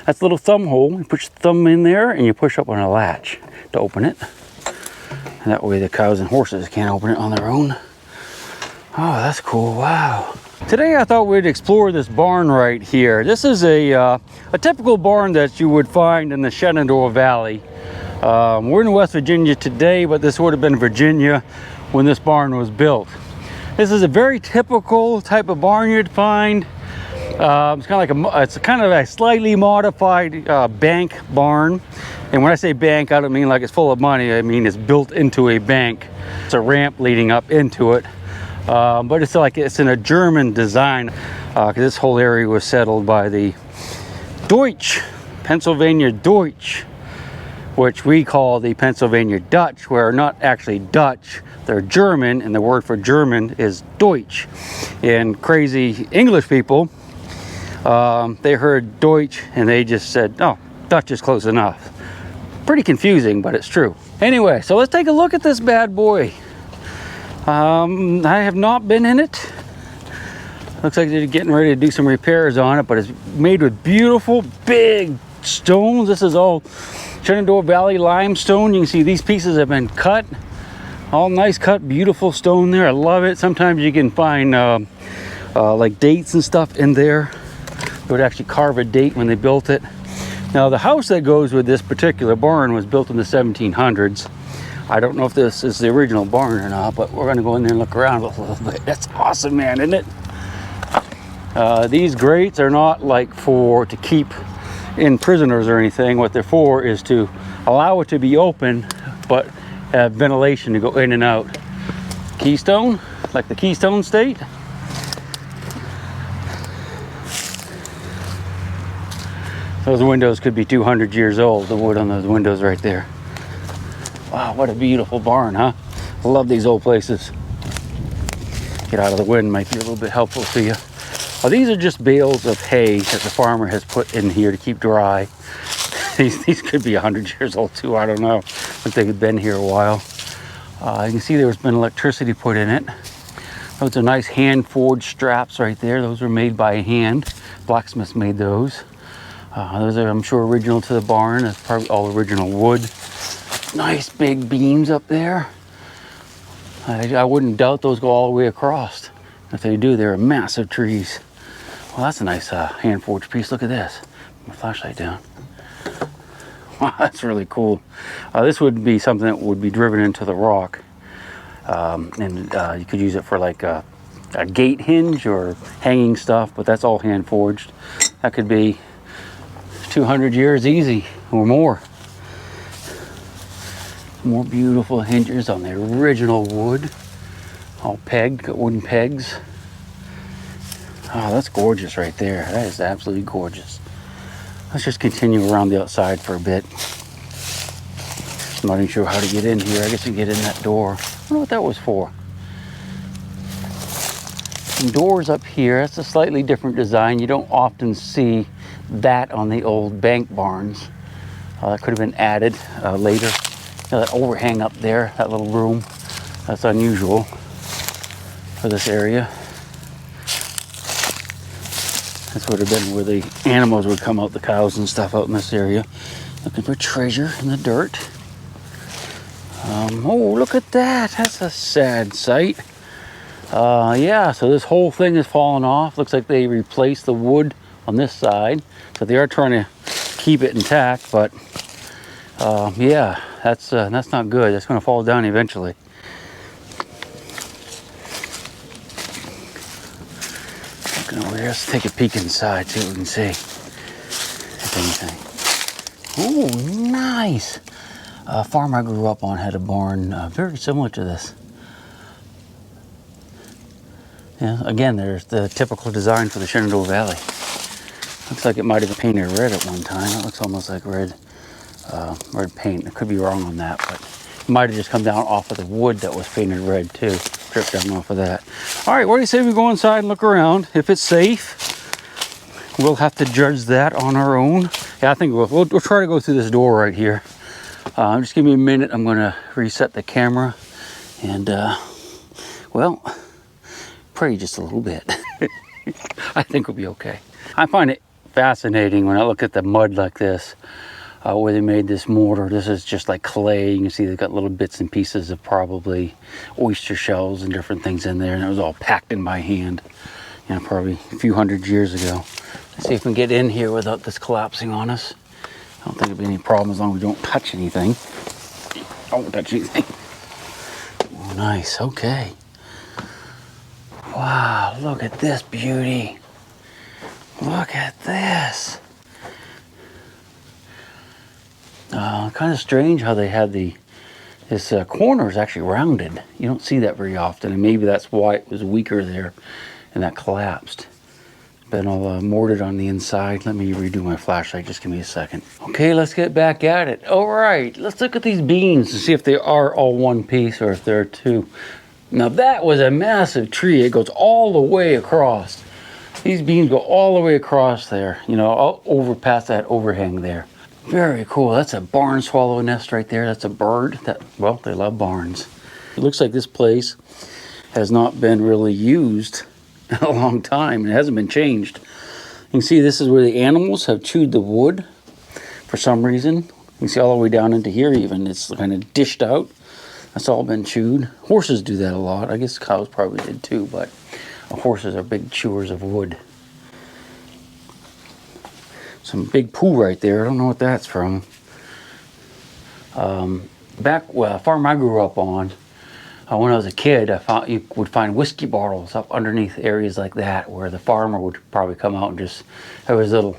That's a little thumb hole. You put your thumb in there and you push up on a latch to open it. And that way the cows and horses can't open it on their own. Oh, that's cool. Wow. Today I thought we'd explore this barn right here. This is a typical barn that you would find in the Shenandoah Valley. We're in West Virginia today, but this would have been Virginia when this barn was built. This is a very typical type of barn you'd find. It's kind of a slightly modified bank barn. And when I say bank, I don't mean like it's full of money. I mean it's built into a bank. It's a ramp leading up into it. But it's in a German design, because this whole area was settled by the Pennsylvania Deutsch, which we call the Pennsylvania Dutch, where not actually Dutch, they're German, and the word for German is Deutsch. And crazy English people, they heard Deutsch and they just said, oh, Dutch is close enough. Pretty confusing, but it's true. Anyway, so let's take a look at this bad boy. I have not been in it. Looks like they're getting ready to do some repairs on it, but it's made with beautiful big stones. This is all Shenandoah Valley limestone. You can see these pieces have been cut. All nice cut, beautiful stone there. I love it. Sometimes you can find like dates and stuff in there. They would actually carve a date when they built it. Now the house that goes with this particular barn was built in the 1700s. I don't know if this is the original barn or not, but we're gonna go in there and look around a little bit. That's awesome, man, isn't it? These grates are not like to keep in prisoners or anything. What they're for is to allow it to be open, but have ventilation to go in and out. Keystone, like the Keystone State. Those windows could be 200 years old, the wood on those windows right there. Wow, what a beautiful barn, huh? I love these old places. Get out of the wind might be a little bit helpful to you. Well, these are just bales of hay that the farmer has put in here to keep dry. These could be 100 years old too, I don't know. But they've been here a while. You can see there's been electricity put in it. Those are nice hand-forged straps right there. Those were made by hand. Blacksmiths made those. Those are, I'm sure, original to the barn. That's probably all original wood. Nice big beams up there. I wouldn't doubt those go all the way across. If they do, they're massive trees. Well, that's a nice hand-forged piece. Look at this. Put my flashlight down. Wow, that's really cool. This would be something that would be driven into the rock. You could use it for like a gate hinge or hanging stuff, but that's all hand-forged. That could be 200 years easy or more. More beautiful hinges on the original wood. All pegged, got wooden pegs. Oh, that's gorgeous right there. That is absolutely gorgeous. Let's just continue around the outside for a bit. I'm not even sure how to get in here. I guess you can get in that door. I don't know what that was for. Some doors up here. That's a slightly different design. You don't often see that on the old bank barns. That could have been added later. That overhang up there, that little room, that's unusual for this area. This would have been where the animals would come out, the cows and stuff out in this area. Looking for treasure in the dirt. Oh, look at that. That's a sad sight. Yeah, so this whole thing is falling off. Looks like they replaced the wood on this side. So they are trying to keep it intact, but yeah. That's not good. That's going to fall down eventually. Looking over here, let's take a peek inside, see what we can see. If anything. Oh, nice. A farm I grew up on had a barn very similar to this. Yeah, again, there's the typical design for the Shenandoah Valley. Looks like it might have been painted red at one time. It looks almost like red paint. I could be wrong on that, but it might have just come down off of the wood that was painted red too. Dripped down off of that. All right, what do you say we go inside and look around? If it's safe, we'll have to judge that on our own. Yeah, I think we'll try to go through this door right here. Just give me a minute. I'm going to reset the camera and, well, pray just a little bit. I think we'll be okay. I find it fascinating when I look at the mud like this, where they made this mortar. This is just like clay. You can see they've got little bits and pieces of probably oyster shells and different things in there, and it was all packed in by hand, you know, probably a few hundred years ago. Let's see if we can get in here without this collapsing on us. I don't think it'll be any problem as long as we don't touch anything. Don't touch anything. Oh, nice. Okay. Wow, look at this beauty. Look at this. Kind of strange how they had this corner is actually rounded. You don't see that very often, and maybe that's why it was weaker there and that collapsed. Been all mortared on the inside. Let me redo my flashlight. Just give me a second. Okay, let's get back at it. All right, let's look at these beams and see if they are all one piece or if they're two. Now that was a massive tree. It goes all the way across. These beams go all the way across there, you know, over past that overhang there. Very cool. That's a barn swallow nest right there. That's a bird. Well, they love barns. It looks like this place has not been really used in a long time. It hasn't been changed. You can see this is where the animals have chewed the wood for some reason. You can see all the way down into here even. It's kind of dished out. That's all been chewed. Horses do that a lot. I guess cows probably did too, but horses are big chewers of wood. Some big poo right there. I don't know what that's from. Farm I grew up on, when I was a kid, I found you would find whiskey bottles up underneath areas like that where the farmer would probably come out and just have his little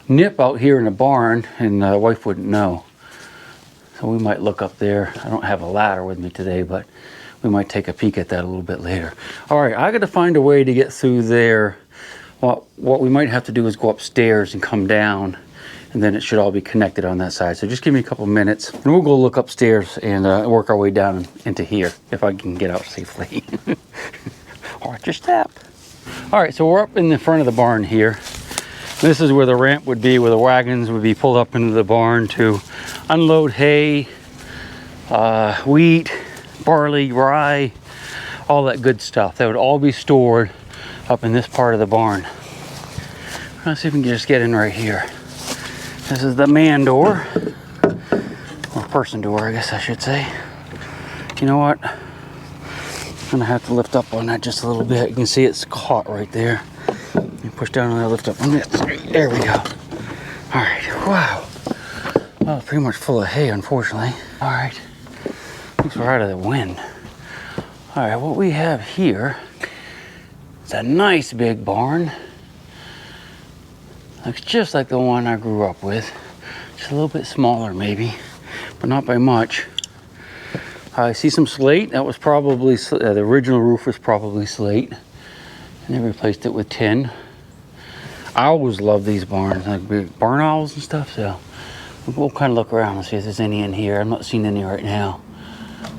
nip out here in the barn, and the wife wouldn't know. So we might look up there. I don't have a ladder with me today, but we might take a peek at that a little bit later. All right, I got to find a way to get through there. Well, what we might have to do is go upstairs and come down, and then it should all be connected on that side. So just give me a couple minutes, and we'll go look upstairs and work our way down into here, if I can get out safely. Watch your step. All right, so we're up in the front of the barn here. This is where the ramp would be, where the wagons would be pulled up into the barn to unload hay, wheat, barley, rye, all that good stuff. That would all be stored up in this part of the barn. Let's see if we can just get in right here. This is the man door, or person door, I guess I should say. You know what? I'm gonna have to lift up on that just a little bit. You can see it's caught right there. You push down on that, lift up on it. There we go. All right, wow. Well, pretty much full of hay, unfortunately. All right, thanks for out of the wind. All right, what we have here, it's a nice big barn. Looks just like the one I grew up with. Just a little bit smaller maybe, but not by much. I see some slate. That was probably, the original roof was probably slate. And they replaced it with tin. I always love these barns, like big barn owls and stuff, so we'll kind of look around and see if there's any in here. I'm not seeing any right now.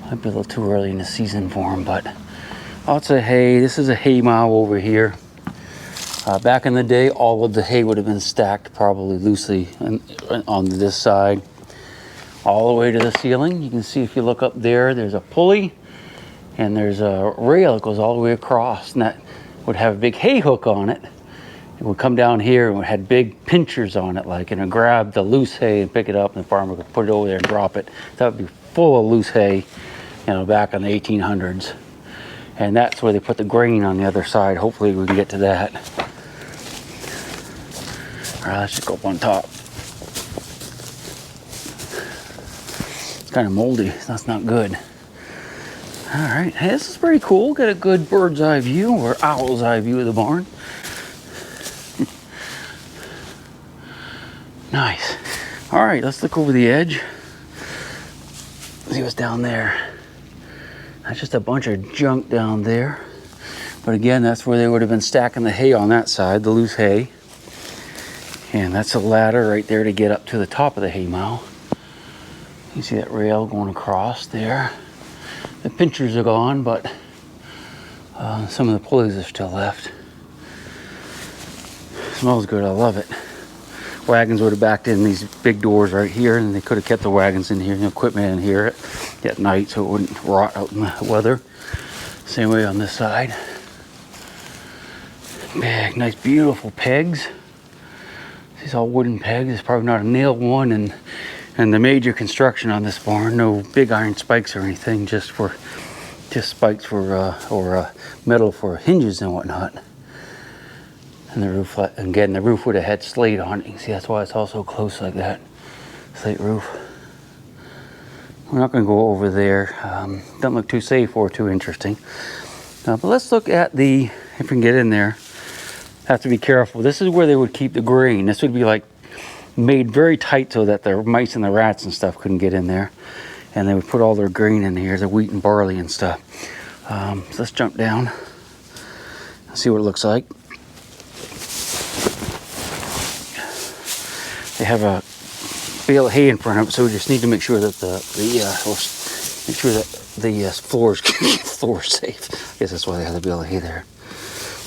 Might be a little too early in the season for them, but lots of hay. This is a hay mow over here. Back in the day, all of the hay would have been stacked probably loosely on this side, all the way to the ceiling. You can see if you look up there, there's a pulley and there's a rail that goes all the way across, and that would have a big hay hook on it. It would come down here and it had big pinchers on it, like, and it would grab the loose hay and pick it up, and the farmer could put it over there and drop it. That would be full of loose hay, you know, back in the 1800s. And that's where they put the grain on the other side. Hopefully we can get to that. All right, let's just go up on top. It's kind of moldy. That's not good. All right, hey, this is pretty cool. Got a good bird's eye view, or owl's eye view of the barn. Nice. All right, let's look over the edge. See what's down there. That's just a bunch of junk down there. But again, that's where they would have been stacking the hay on that side, the loose hay. And that's a ladder right there to get up to the top of the hay mow. You see that rail going across there. The pinchers are gone, but some of the pulleys are still left. Smells good, I love it. Wagons would have backed in these big doors right here, and they could have kept the wagons in here and the equipment in here at night so it wouldn't rot out in the weather. Same way on this side. Big, nice, beautiful pegs. These all wooden pegs. There's probably not a nailed one, and the major construction on this barn, no big iron spikes or anything, just spikes for or metal for hinges and whatnot. And the roof, again, the roof would have had slate on it. You can see that's why it's all so close like that. Slate roof. We're not going to go over there. Doesn't look too safe or too interesting. But let's look at the, if we can get in there. Have to be careful. This is where they would keep the grain. This would be like made very tight so that the mice and the rats and stuff couldn't get in there. And they would put all their grain in here, the wheat and barley and stuff. So let's jump down and see what it looks like. They have a bale of hay in front of it, so we just need to make sure that the floor is safe. I guess that's why they have the bale of hay there.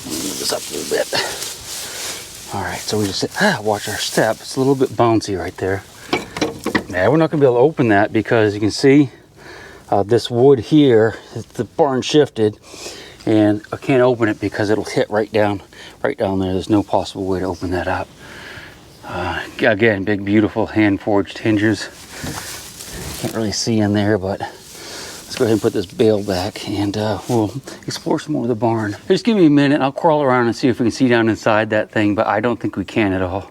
Move this up a little bit. All right, so we just watch our step. It's a little bit bouncy right there. Yeah, we're not going to be able to open that because you can see this wood here, the barn shifted, and I can't open it because it'll hit right down there. There's no possible way to open that up. Again, big, beautiful hand-forged hinges. Can't really see in there, but let's go ahead and put this bale back, and we'll explore some more of the barn. Just give me a minute. I'll crawl around and see if we can see down inside that thing, but I don't think we can at all.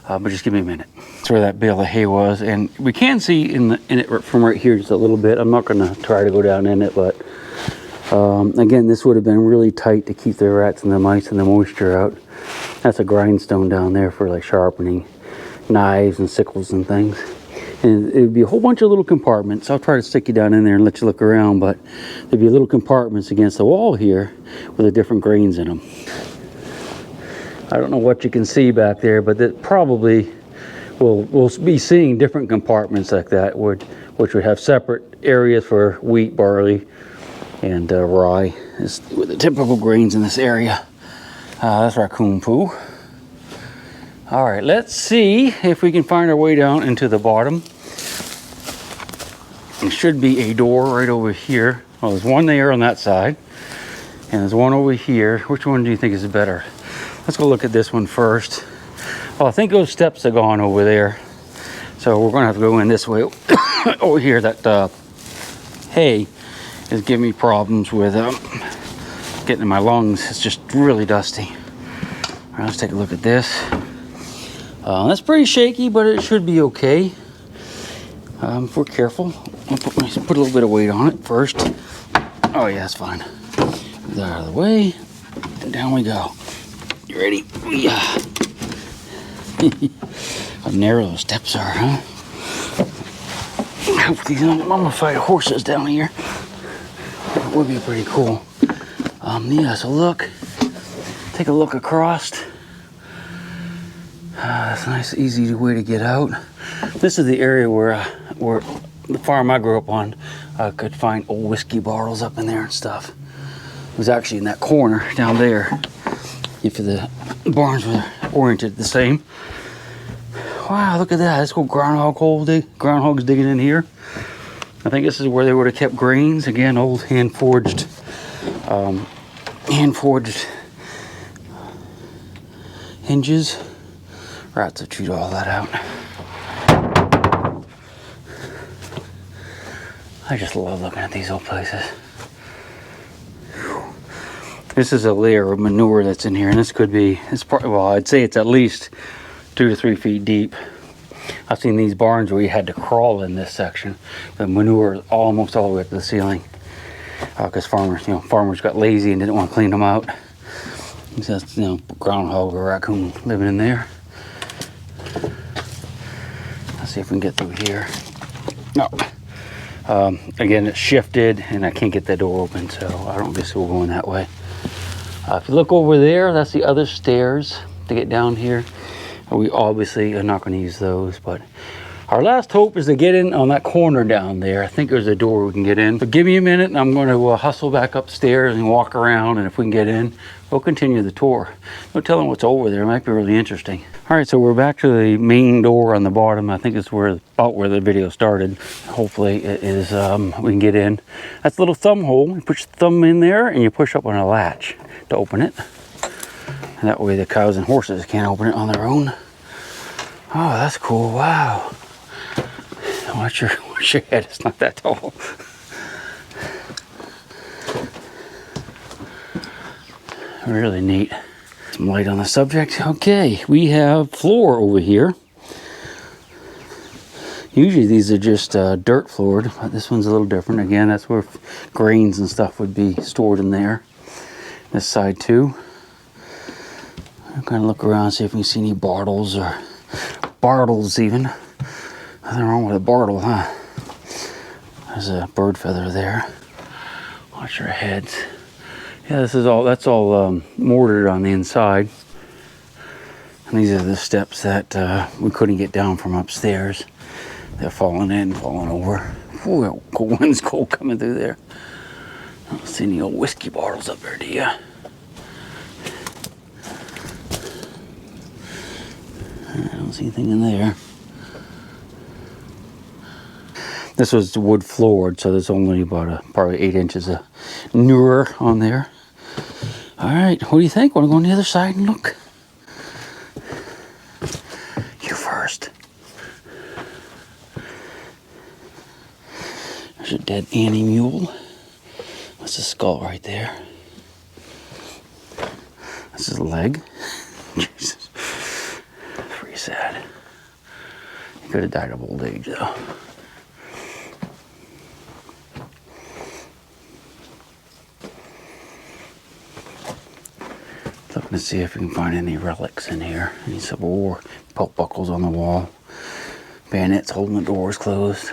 But just give me a minute. That's where that bale of hay was, and we can see in it from right here just a little bit. I'm not going to try to go down in it, but again, this would have been really tight to keep the rats and the mice and the moisture out. That's a grindstone down there for like sharpening knives and sickles and things. And it would be a whole bunch of little compartments. I'll try to stick you down in there and let you look around, but there'd be little compartments against the wall here with the different grains in them. I don't know what you can see back there, but that probably we'll be seeing different compartments like that, which would have separate areas for wheat, barley, and rye. It's with the typical grains in this area. That's raccoon poo. All right, let's see if we can find our way down into the bottom. There should be a door right over here. Well, there's one there on that side, and there's one over here. Which one do you think is better? Let's go look at this one first. Well, I think those steps are gone over there, so we're gonna have to go in this way. Over here, that hay is giving me problems with getting in my lungs. It's just really dusty. All right, let's take a look at this. That's pretty shaky, but it should be okay. If we're careful, I'll put a little bit of weight on it first. Oh yeah, that's fine. Get that out of the way, and down we go. You ready? Yeah. How narrow those steps are, huh? I hope these mummified horses down here. That would be pretty cool. Yeah, so look. Take a look across. That's a nice, easy way to get out. This is the area where the farm I grew up on could find old whiskey bottles up in there and stuff. It was actually in that corner down there. If the barns were oriented the same. Wow, look at that. Let's go groundhogs digging in here. I think this is where they would have kept grains. Again, old hand-forged hinges. Rats have chewed all that out. I just love looking at these old places. This is a layer of manure that's in here, and this could be, well, I'd say it's at least 2 to 3 feet deep. I've seen these barns where you had to crawl in this section. The manure is almost all the way up to the ceiling. Because farmers got lazy and didn't want to clean them out. Just, groundhog or raccoon living in there. Let's see if we can get through here. No. Again, it's shifted and I can't get that door open, so I don't guess we'll go in that way. If you look over there, that's the other stairs to get down here. We obviously are not going to use those, but our last hope is to get in on that corner down there. I think there's a door we can get in. But give me a minute and I'm going to hustle back upstairs and walk around, and if we can get in, we'll continue the tour. No telling what's over there. It might be really interesting. All right, so we're back to the main door on the bottom. I think it's about where the video started. Hopefully it is, we can get in. That's a little thumb hole. You put your thumb in there and you push up on a latch to open it. And that way the cows and horses can't open it on their own. Oh, that's cool. Wow. Watch your head. It's not that tall. Really neat. Some light on the subject. Okay, we have floor over here. Usually these are just dirt floored, but this one's a little different. Again, that's where grains and stuff would be stored in there. This side too. I'm gonna look around, see if we can see any bartles or bartles even. Nothing wrong with a bartle, huh? There's a bird feather there. Watch your heads. Yeah, this is all, that's all mortared on the inside. And these are the steps that we couldn't get down from upstairs. They're falling in, falling over. Ooh, cold wind's cold coming through there. I don't see any old whiskey bottles up there, do you? I don't see anything in there. This was wood floored, so there's only about probably 8 inches of newer on there. All right, what do you think? Want to go on the other side and look? You first. There's a dead Annie mule. That's a skull right there. That's his leg. Jesus. Pretty sad. He could have died of old age, though. Looking to see if we can find any relics in here. Any Civil War belt buckles on the wall. Bayonets holding the doors closed.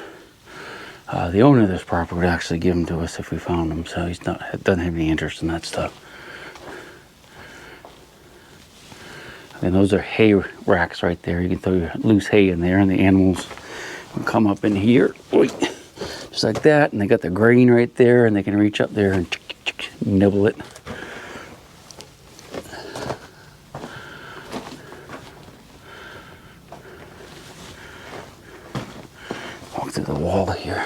The owner of this property would actually give them to us if we found them, so he's not, doesn't have any interest in that stuff. And those are hay racks right there. You can throw your loose hay in there and the animals will come up in here. Oy, just like that. And they got the grain right there and they can reach up there and nibble it. Walk through the wall here.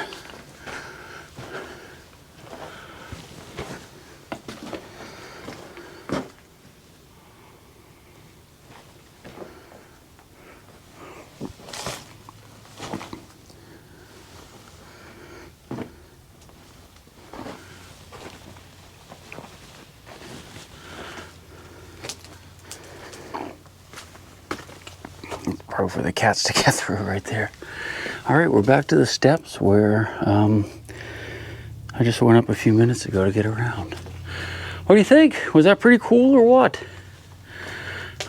For the cats to get through right there. All right, we're back to the steps where I just went up a few minutes ago to get around. What do you think? Was that pretty cool or what?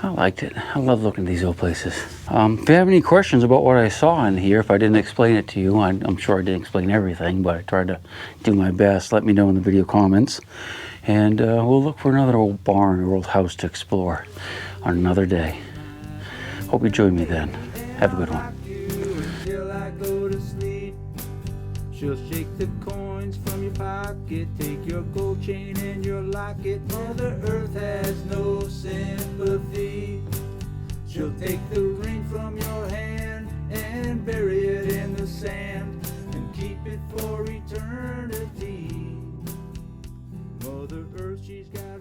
I liked it. I love looking at these old places. If you have any questions about what I saw in here, if I didn't explain it to you, I'm sure I didn't explain everything, but I tried to do my best. Let me know in the video comments. And we'll look for another old barn or old house to explore on another day. Hope you join me then. Have a good one. Till I go to sleep. She'll shake the coins from your pocket, take your gold chain and your locket. Mother Earth has no sympathy. She'll take the ring from your hand and bury it in the sand and keep it for eternity. Mother Earth, she's got